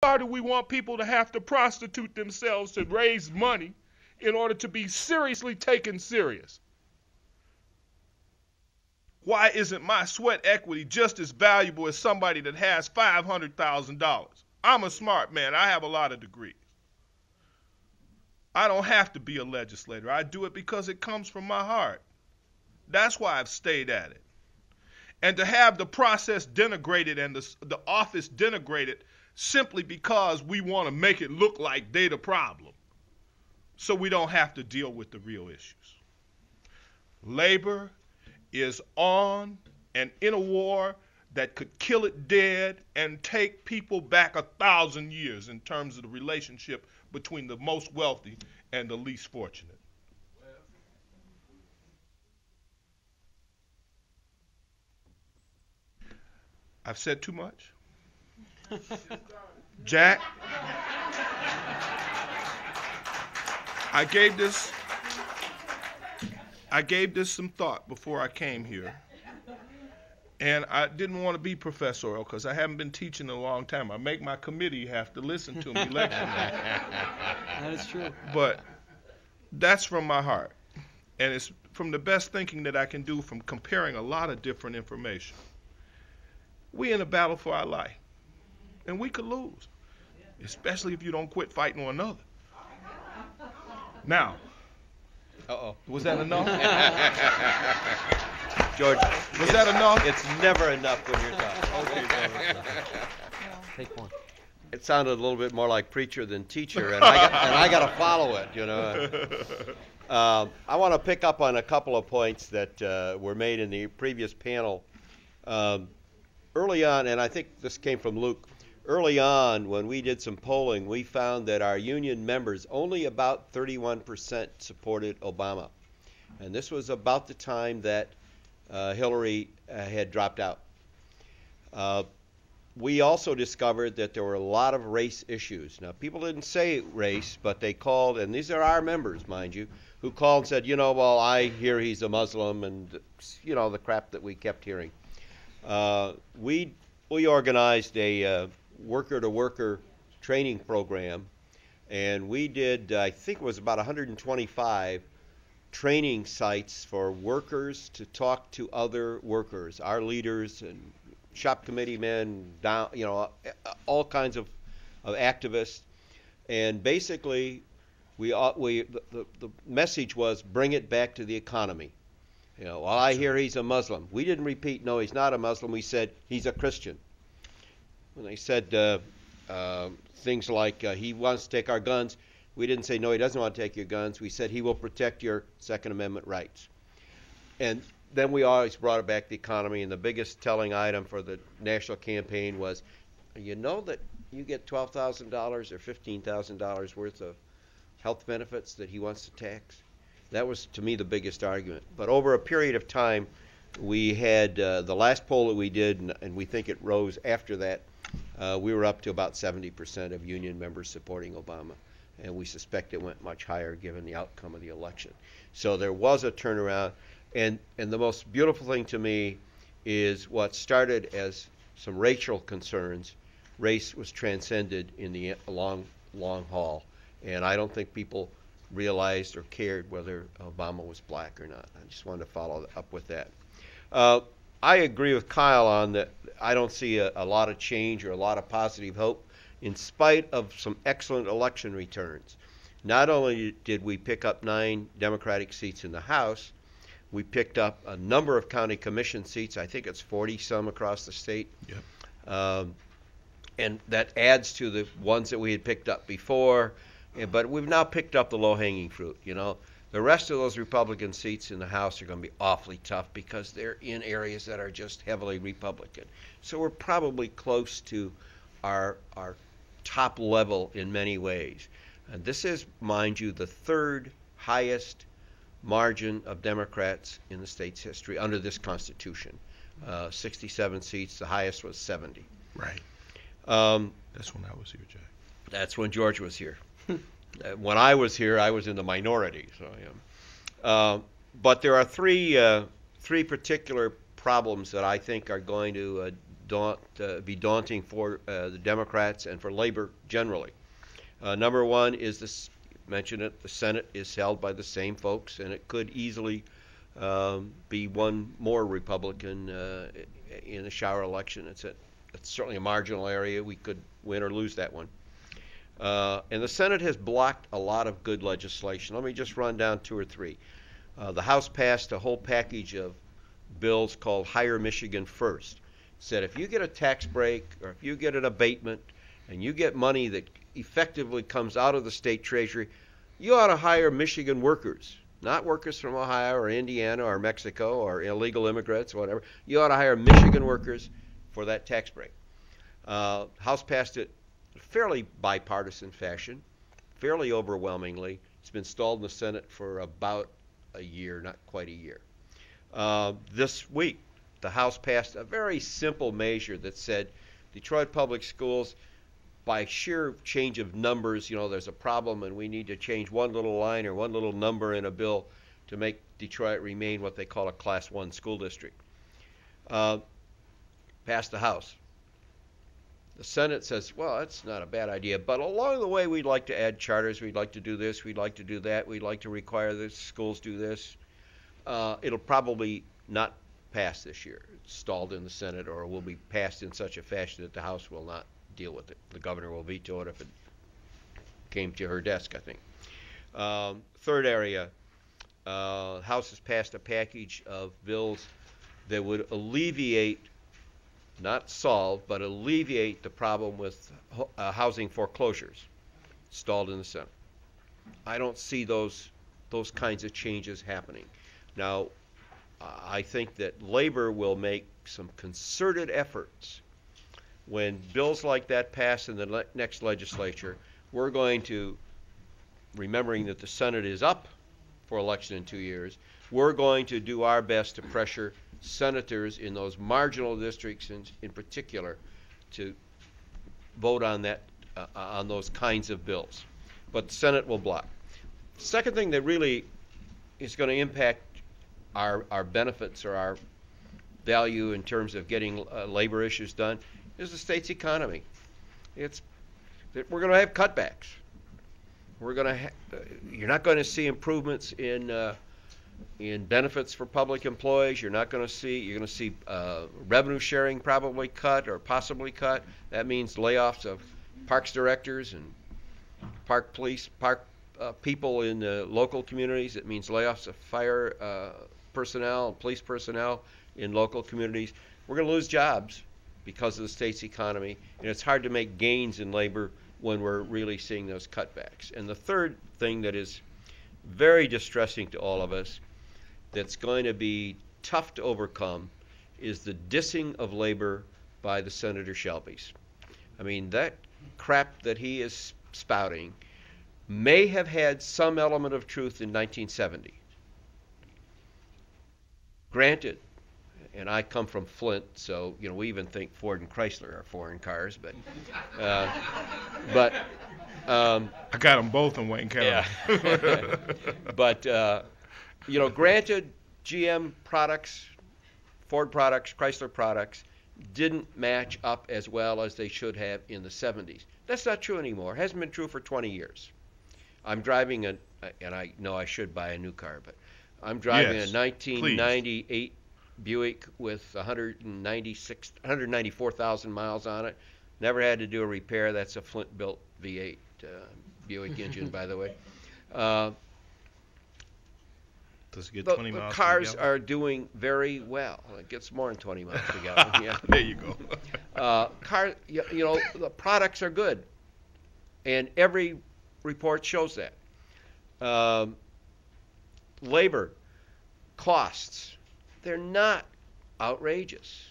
Why do we want people to have to prostitute themselves to raise money in order to be seriously taken serious? Why isn't my sweat equity just as valuable as somebody that has $500,000? I'm a smart man. I have a lot of degrees. I don't have to be a legislator. I do it because it comes from my heart. That's why I've stayed at it. And to have the process denigrated and the office denigrated simply because we want to make it look like they're the problem, so we don't have to deal with the real issues. Labor is on and in a war that could kill it dead and take people back 1,000 years in terms of the relationship between the most wealthy and the least fortunate. I've said too much. Jack, I gave this some thought before I came here. And I didn't want to be professorial because I haven't been teaching in a long time. I make my committee have to listen to me lecture. That is true. But that's from my heart. And it's from the best thinking that I can do from comparing a lot of different information. We're in a battle for our life. And we could lose, especially if you don't quit fighting one another. Now, was that enough? George, was that enough? It's never enough when you're talking. Okay, Take one. It sounded a little bit more like preacher than teacher, and I got to follow it, you know. I want to pick up on a couple of points that were made in the previous panel. Early on, and I think this came from Luke, early on when we did some polling, we found that our union members, only about 31% supported Obama. And this was about the time that Hillary had dropped out. We also discovered that there were a lot of race issues. Now, people didn't say race, but they called, and these are our members, mind you, who called and said, you know, well, I hear he's a Muslim, and, you know, the crap that we kept hearing. We organized a worker-to-worker training program, and we did, I think it was about 125 training sites for workers to talk to other workers, our leaders and shop committee men, down, you know, all kinds of activists. And basically, the message was bring it back to the economy. You know, well, I hear he's a Muslim. We didn't repeat, no, he's not a Muslim. We said he's a Christian. When they said things like he wants to take our guns, we didn't say, no, he doesn't want to take your guns. We said he will protect your Second Amendment rights. And then we always brought it back to the economy, and the biggest telling item for the national campaign was, you know that you get $12,000 or $15,000 worth of health benefits that he wants to tax? That was, to me, the biggest argument. But over a period of time, we had the last poll that we did, and we think it rose after that, we were up to about 70% of union members supporting Obama. And we suspect it went much higher given the outcome of the election. So there was a turnaround. And the most beautiful thing to me is what started as some racial concerns, race was transcended in the long haul. And I don't think people realized or cared whether Obama was black or not. I just wanted to follow up with that. I agree with Kyle on that. I don't see a lot of change or a lot of positive hope in spite of some excellent election returns. Not only did we pick up 9 Democratic seats in the House, we picked up a number of county commission seats. I think it's 40-some across the state. Yep. And that adds to the ones that we had picked up before. But we've now picked up the low-hanging fruit, you know. The rest of those Republican seats in the House are going to be awfully tough because they're in areas that are just heavily Republican. So we're probably close to our top level in many ways. And this is, mind you, the 3rd highest margin of Democrats in the state's history under this Constitution. 67 seats, the highest was 70. Right. That's when I was here, Jack. That's when George was here. When I was here, I was in the minority. So, but there are three particular problems that I think are going to be daunting for the Democrats and for labor generally. Number one is this, mentioned it, the Senate is held by the same folks, and it could easily be one more Republican in the shower election. It's certainly a marginal area. We could win or lose that one. And the Senate has blocked a lot of good legislation. Let me just run down two or three. The House passed a whole package of bills called Hire Michigan First. Said if you get a tax break or if you get an abatement and you get money that effectively comes out of the state treasury, you ought to hire Michigan workers, not workers from Ohio or Indiana or Mexico or illegal immigrants or whatever. You ought to hire Michigan workers for that tax break. House passed it fairly bipartisan fashion, fairly overwhelmingly. It's been stalled in the Senate for about a year, not quite a year. This week, the House passed a very simple measure that said Detroit Public Schools, by sheer change of numbers, there's a problem and we need to change one little line or one little number in a bill to make Detroit remain what they call a Class 1 school district. Passed the House. The Senate says, well, that's not a bad idea, but along the way we'd like to add charters, we'd like to do this, we'd like to do that, we'd like to require that schools do this. It'll probably not pass this year. It's stalled in the Senate, or will be passed in such a fashion that the House will not deal with it. The governor will veto it if it came to her desk, I think. Third area, House has passed a package of bills that would alleviate, not solve, but alleviate the problem with housing foreclosures. Stalled in the Senate. I don't see those kinds of changes happening. Now, I think that labor will make some concerted efforts. When bills like that pass in the next legislature, we're going to, remembering that the Senate is up for election in 2 years, we're going to do our best to pressure senators in those marginal districts in particular to vote on that, on those kinds of bills. But the Senate will block. Second thing that really is going to impact our benefits or our value in terms of getting labor issues done is the state's economy. We're going to have cutbacks. You're not going to see improvements in benefits for public employees. You're going to see revenue sharing probably cut or possibly cut. That means layoffs of parks directors and park police, park people in the local communities. It means layoffs of fire personnel and police personnel in local communities. We're going to lose jobs because of the state's economy, and it's hard to make gains in labor when we're really seeing those cutbacks. And the third thing that is very distressing to all of us, that's going to be tough to overcome, is the dissing of labor by the Senator Shelbys. I mean, that crap that he is spouting may have had some element of truth in 1970. Granted, and I come from Flint, so we even think Ford and Chrysler are foreign cars, but I got them both in Wayne County. Yeah. But granted, GM products, Ford products, Chrysler products didn't match up as well as they should have in the 70s. That's not true anymore. It hasn't been true for 20 years. I'm driving and I know I should buy a new car, but I'm driving a 1998 please. Buick with 194,000 miles on it. Never had to do a repair. That's a Flint-built V8 Buick engine, by the way. Does it get 20 miles the cars are doing very well. It gets more than 20 miles per gallon. Yeah. There you go. The products are good, and every report shows that. Labor costs, they're not outrageous.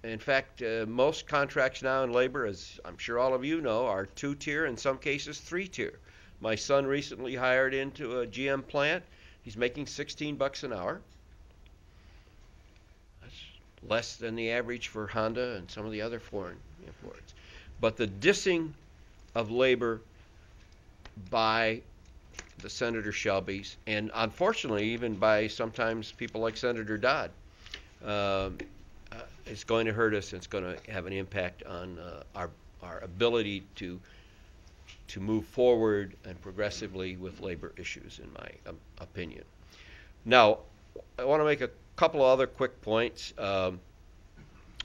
In fact, most contracts now in labor, as I'm sure all of you know, are 2-tier, in some cases 3-tier. My son recently hired into a GM plant. He's making $16 an hour. That's less than the average for Honda and some of the other foreign imports. But the dissing of labor by the Senator Shelbys, and unfortunately even by sometimes people like Senator Dodd, it's going to hurt us. And it's going to have an impact on our ability to move forward and progressively with labor issues, in my opinion. Now, I want to make a couple of other quick points.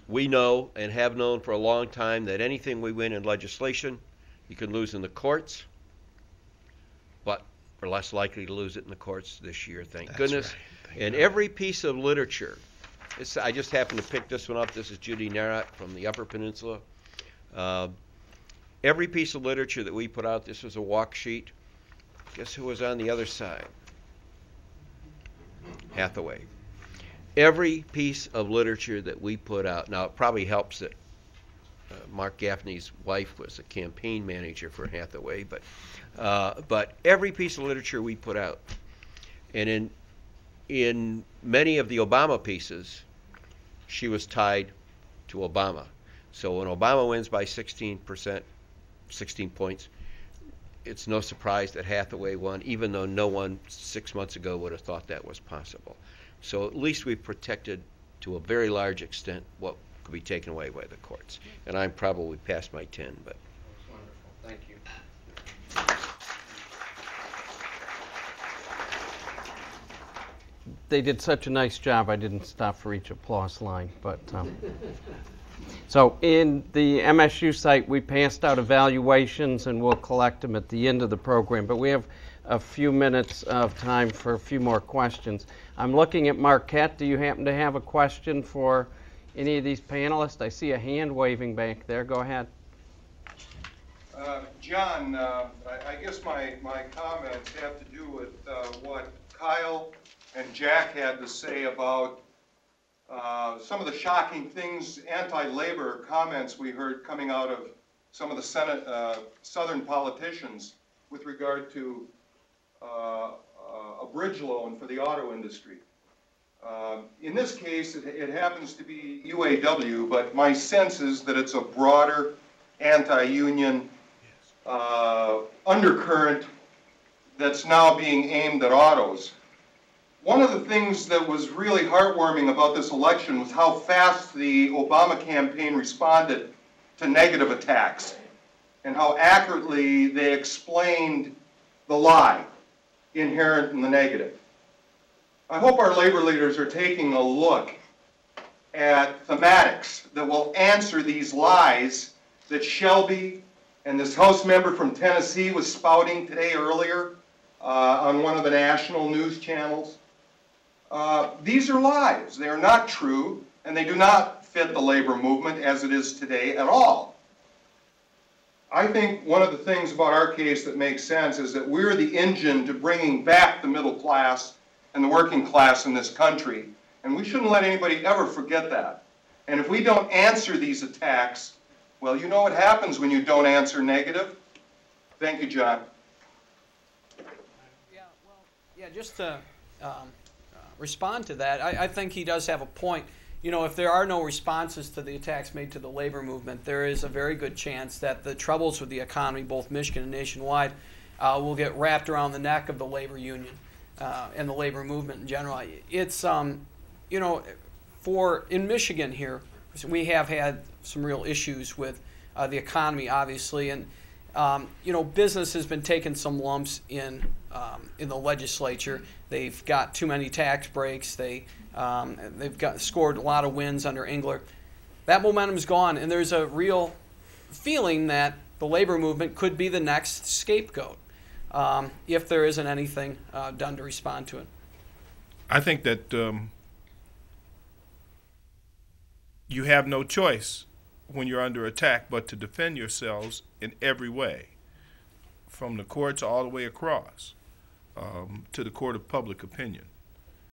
We know and have known for a long time that anything we win in legislation, you can lose in the courts, but we're less likely to lose it in the courts this year, thank goodness. Right. And every piece of literature, I just happened to pick this one up. This is Judy Narrott from the Upper Peninsula. Every piece of literature that we put out, this was a walk sheet. Guess who was on the other side? Hathaway. Every piece of literature that we put out, now it probably helps that Mark Gaffney's wife was a campaign manager for Hathaway, but every piece of literature we put out, and in many of the Obama pieces, she was tied to Obama. So when Obama wins by 16 points, it's no surprise that Hathaway won, even though no one 6 months ago would have thought that was possible. So at least we've protected, to a very large extent, what could be taken away by the courts. And I'm probably past my 10, but. That's wonderful. Thank you. They did such a nice job, I didn't stop for each applause line. But so in the MSU site, we passed out evaluations, and we'll collect them at the end of the program. But we have a few minutes of time for a few more questions. I'm looking at Marquette. Do you happen to have a question for any of these panelists? I see a hand waving back there. Go ahead. John, I guess my comments have to do with what Kyle and Jack had to say about some of the shocking things, anti-labor comments we heard coming out of some of the Southern politicians with regard to a bridge loan for the auto industry. In this case, it happens to be UAW, but my sense is that it's a broader anti-union undercurrent that's now being aimed at autos. One of the things that was really heartwarming about this election was how fast the Obama campaign responded to negative attacks and how accurately they explained the lie inherent in the negative. I hope our labor leaders are taking a look at thematics that will answer these lies that Shelby and this House member from Tennessee was spouting today earlier on one of the national news channels. These are lies. They are not true, and they do not fit the labor movement as it is today at all. I think one of the things about our case that makes sense is that we're the engine to bringing back the middle class and the working class in this country, and we shouldn't let anybody ever forget that. And if we don't answer these attacks, well, you know what happens when you don't answer negative. Thank you, John. Yeah, just to respond to that, I think he does have a point. You know, if there are no responses to the attacks made to the labor movement, there is a very good chance that the troubles with the economy, both Michigan and nationwide, will get wrapped around the neck of the labor union and the labor movement in general. It's, you know, in Michigan here, we have had some real issues with the economy, obviously, and you know, business has been taking some lumps in the legislature. They've got too many tax breaks. They've scored a lot of wins under Engler. That momentum's gone, and there's a real feeling that the labor movement could be the next scapegoat if there isn't anything done to respond to it. I think that you have no choice when you're under attack but to defend yourselves in every way, from the courts all the way across to the court of public opinion.